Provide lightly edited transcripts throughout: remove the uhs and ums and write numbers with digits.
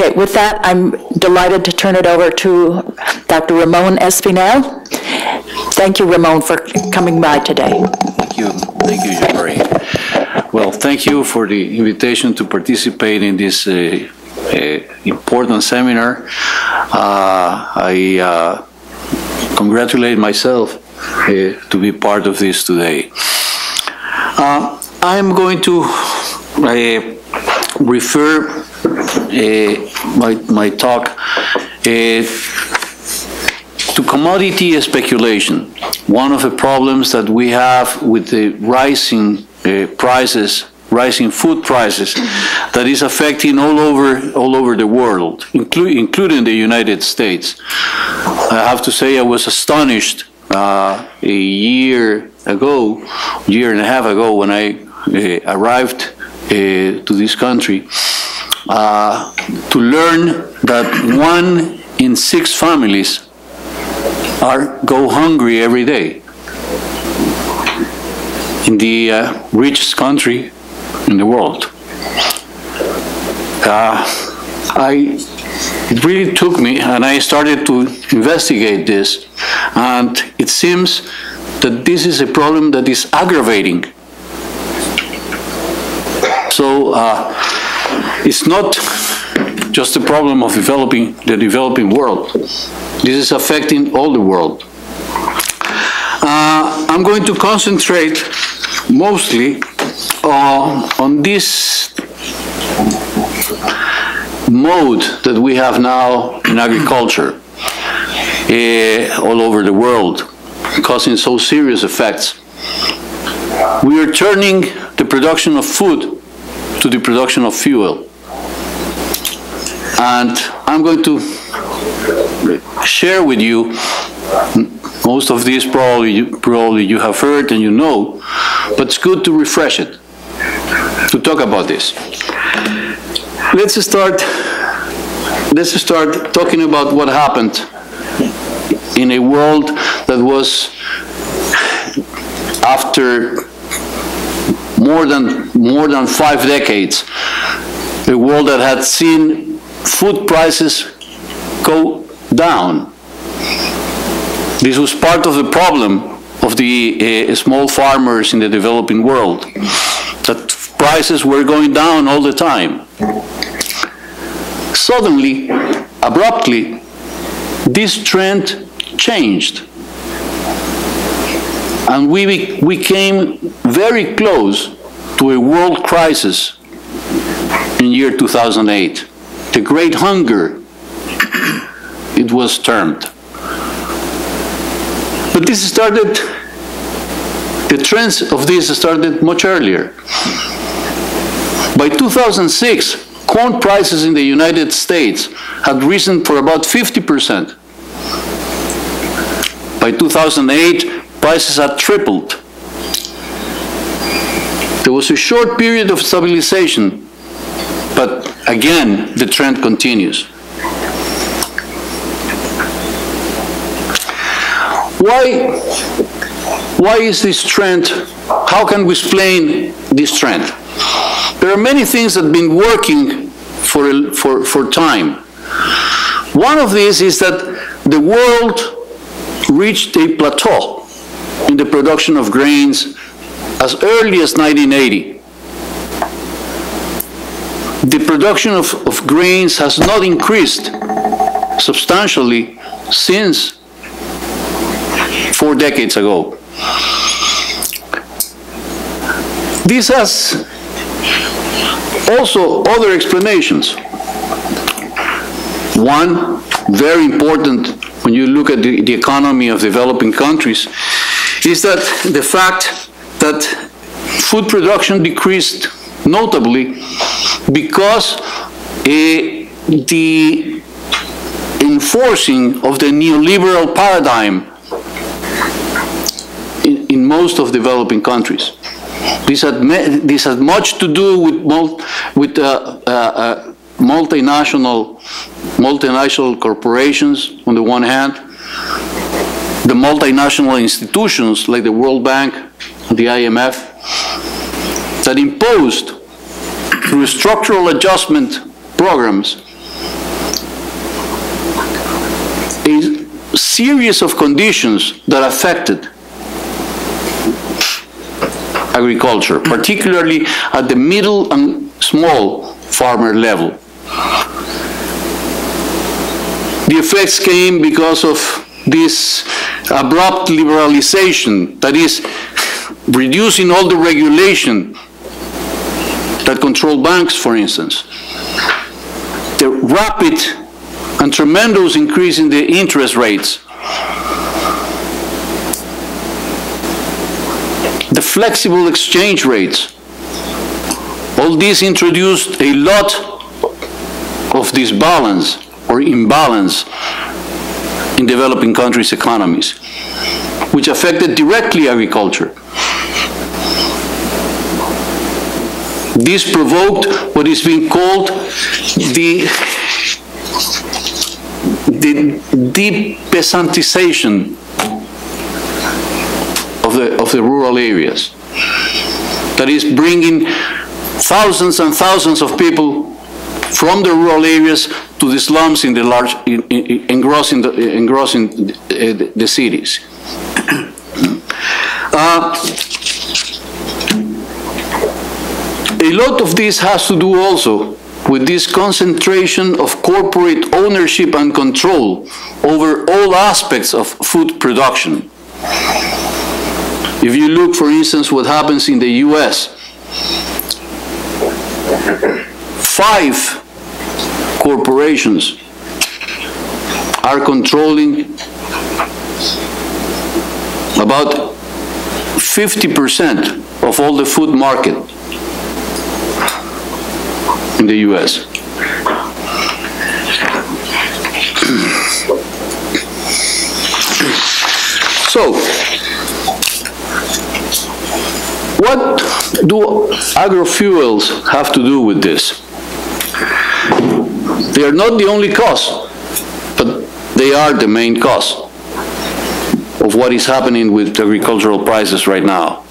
Okay, with that, I'm delighted to turn it over to Dr. Ramon Espinel. Thank you, Ramon, for coming by today. Thank you, Jean-Marie. Well, thank you for the invitation to participate in this important seminar. I congratulate myself to be part of this today. I'm going to refer my talk to commodity speculation, one of the problems that we have with the rising rising food prices that is affecting all over the world, including the United States. I have to say I was astonished a year and a half ago when I arrived to this country to learn that 1 in 6 families go hungry every day in the richest country in the world. It really took me, and I started to investigate this, and it seems that this is a problem that is aggravating. So it's not just a problem of the developing world. This is affecting all the world. I'm going to concentrate mostly on this mode that we have now in agriculture all over the world, causing so serious effects. We are turning the production of food to the production of fuel. And I'm going to share with you, most of these probably you have heard and you know, but it's good to refresh it, to talk about this. Let's start talking about what happened in a world that was, after more than 5 decades, a world that had seen food prices go down. This was part of the problem of the small farmers in the developing world, that prices were going down all the time. Suddenly, abruptly, this trend changed. And we came very close to a world crisis in year 2008. The Great Hunger, it was termed. But this started, the trends of this started much earlier. By 2006, corn prices in the United States had risen for about 50%. By 2008, prices had tripled. There was a short period of stabilization, but again, the trend continues. Why is this trend? How can we explain this trend? There are many things that have been working for time. One of these is that the world reached a plateau in the production of grains as early as 1980. The production of grains has not increased substantially since 4 decades ago. This has also other explanations. One, very important when you look at the economy of developing countries, is that the fact that food production decreased notably because the enforcing of the neoliberal paradigm in most of developing countries. This had much to do with multinational corporations on the one hand, the multinational institutions like the World Bank, the IMF, that imposed through structural adjustment programs a series of conditions that affected agriculture, particularly at the middle and small farmer level. The effects came because of this abrupt liberalization, that is, reducing all the regulation that control banks, for instance. The rapid and tremendous increase in the interest rates. The flexible exchange rates. All this introduced a lot of disbalance or imbalance in developing countries' economies, which affected directly agriculture. This provoked what is being called the de-peasantization of the rural areas. That is, bringing thousands and thousands of people from the rural areas to the slums in the large, engrossing the cities. A lot of this has to do also with this concentration of corporate ownership and control over all aspects of food production. If you look, for instance, what happens in the US, 5 corporations are controlling about 50% of all the food market in the US. So, what do agrofuels have to do with this? They are not the only cause, but they are the main cause of what is happening with agricultural prices right now.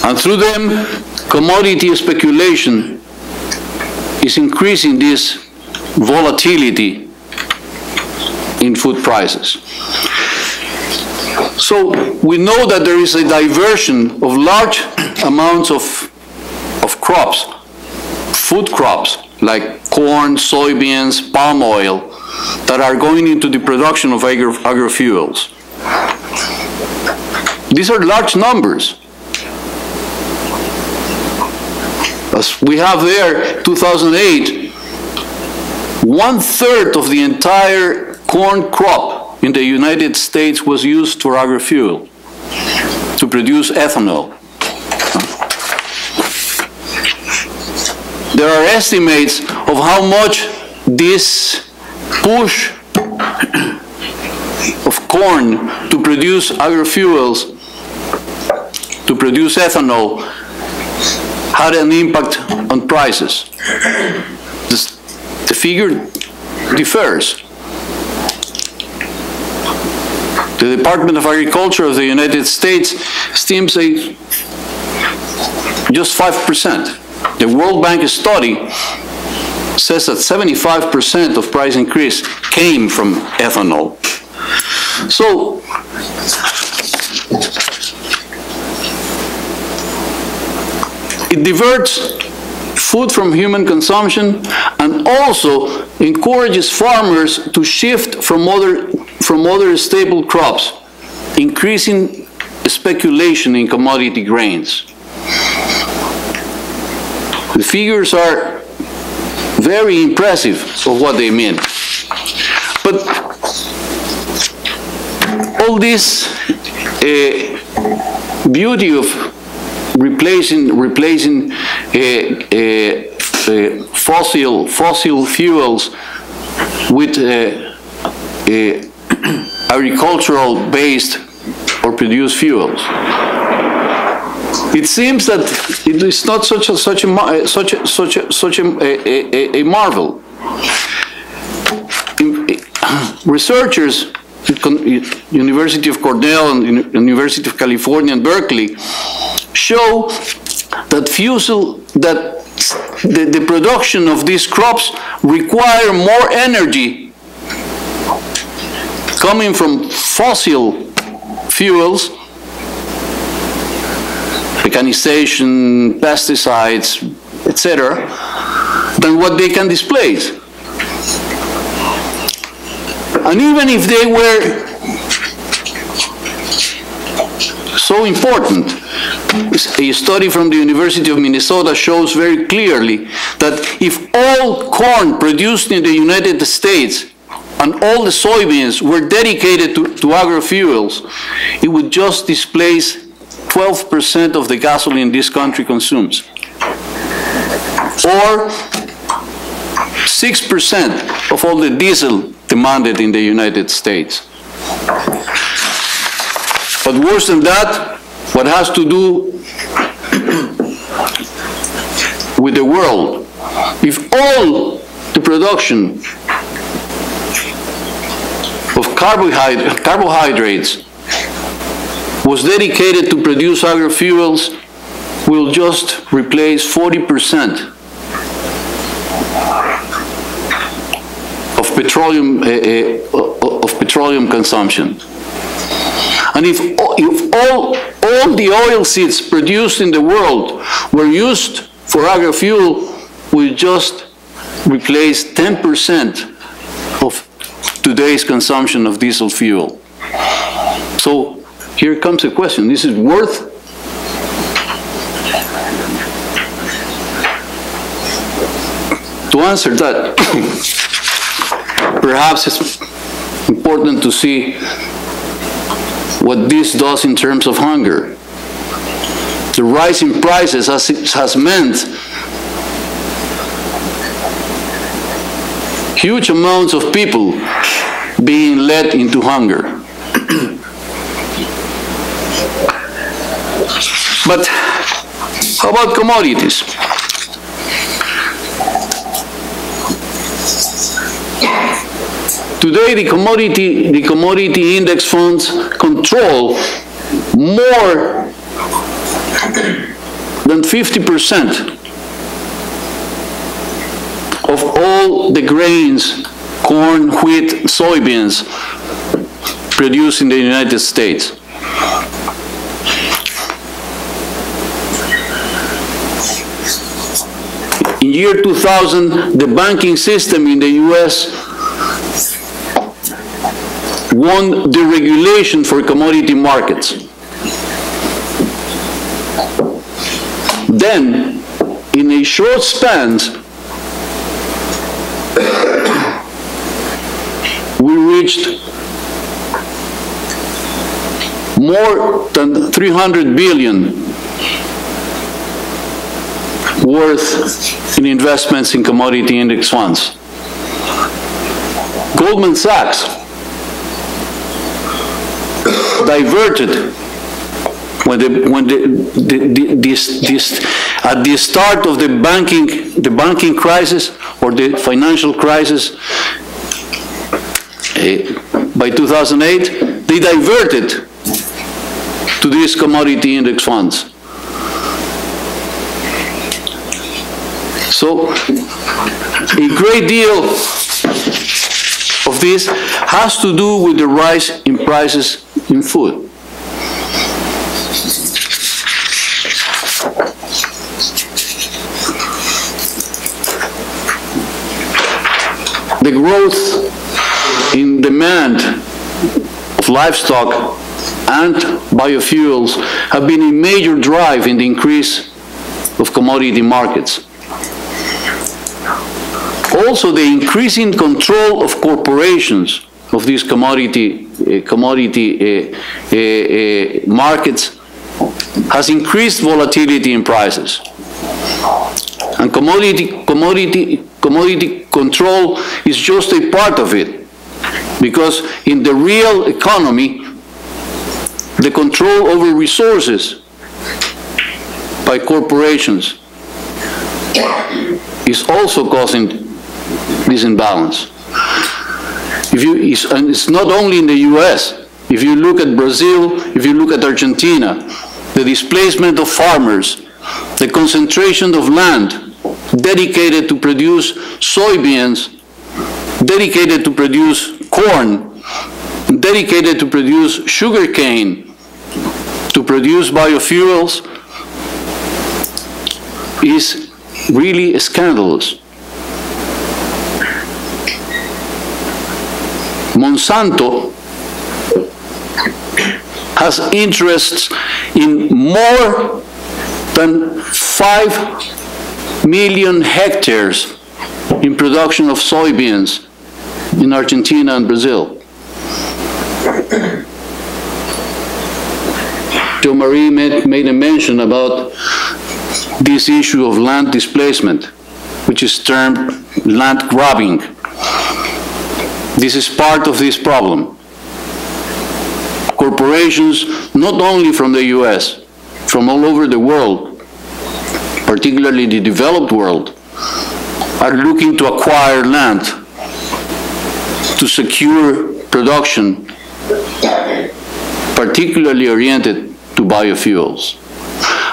And through them, commodity speculation is increasing this volatility in food prices. So we know that there is a diversion of large amounts of crops, food crops, like corn, soybeans, palm oil, that are going into the production of agrofuels. These are large numbers. As we have there, 2008, 1/3 of the entire corn crop in the United States was used for agrofuel, to produce ethanol. There are estimates of how much this push of corn to produce agrofuels, to produce ethanol, had an impact on prices. The figure differs. The Department of Agriculture of the United States estimates just 5%. The World Bank study says that 75% of price increase came from ethanol. So, it diverts food from human consumption and also encourages farmers to shift from other staple crops, increasing speculation in commodity grains. The figures are very impressive of what they mean. But all this beauty of replacing fossil fuels with agricultural-based or produced fuels. It seems that it is not such a marvel. Researchers at University of Cornell and University of California and Berkeley show that the production of these crops require more energy coming from fossil fuels, mechanization, pesticides, etc., than what they can displace. And even if they were so important, a study from the University of Minnesota shows very clearly that if all corn produced in the United States and all the soybeans were dedicated to agrofuels, it would just displace 12% of the gasoline this country consumes, or 6% of all the diesel demanded in the United States. But worse than that, what has to do with the world, if all the production of carbohydrates was dedicated to produce agrofuels, we'll just replace 40% of petroleum consumption. And if all the oil seeds produced in the world were used for agrofuel, we just replace 10% of today's consumption of diesel fuel. So here comes the question: is it worth to answer that? Perhaps it's important to see what this does in terms of hunger. The rise in prices has meant huge amounts of people being led into hunger. But how about commodities? Today, the commodity index funds control more than 50% of all the grains, corn, wheat, soybeans produced in the United States. In year 2000, the banking system in the US won the regulation for commodity markets. Then, in a short span, we reached more than 300 billion worth in investments in commodity index funds. Goldman Sachs diverted at the start of the banking crisis or the financial crisis by 2008, they diverted to these commodity index funds. So a great deal of this has to do with the rise in prices in food. The growth in demand of livestock and biofuels have been a major drive in the increase of commodity markets. Also, the increasing control of corporations of these commodity markets has increased volatility in prices. And commodity control is just a part of it, because in the real economy, the control over resources by corporations is also causing this imbalance. And it's not only in the US. If you look at Brazil, if you look at Argentina, the displacement of farmers, the concentration of land dedicated to produce soybeans, dedicated to produce corn, dedicated to produce sugarcane, to produce biofuels, is really scandalous. Monsanto has interests in more than 5 million hectares in production of soybeans in Argentina and Brazil. Jo Marie made a mention about this issue of land displacement, which is termed land grabbing. This is part of this problem. Corporations, not only from the US, from all over the world, particularly the developed world, are looking to acquire land to secure production, particularly oriented to biofuels.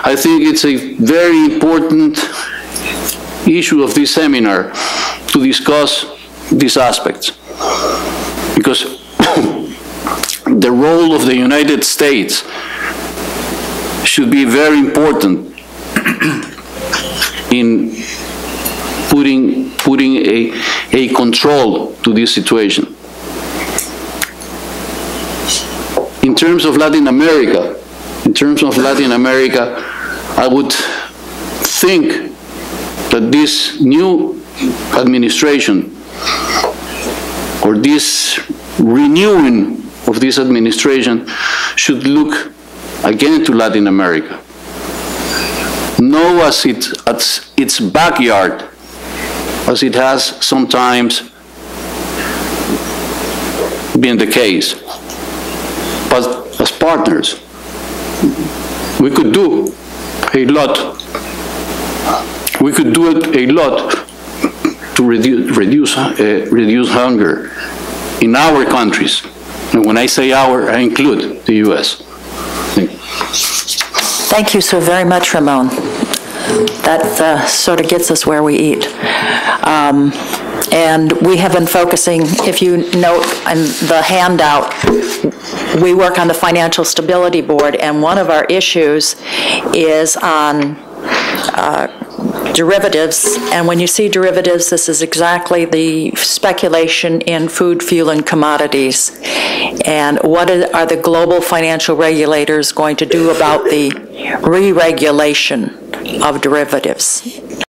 I think it's a very important issue of this seminar to discuss these aspects, because the role of the United States should be very important in putting a control to this situation. In terms of Latin America, I would think that this new administration, or this renewing of this administration, should look again to Latin America. Know as its backyard, as it has sometimes been the case. But as partners, we could do a lot. We could do a lot to reduce hunger in our countries. And when I say our, I include the US. Thank you so very much, Ramon. That sort of gets us where we eat. And we have been focusing, if you note in the handout, we work on the Financial Stability Board, and one of our issues is on derivatives. And when you see derivatives, this is exactly the speculation in food, fuel, and commodities. And what are the global financial regulators going to do about the re-regulation of derivatives?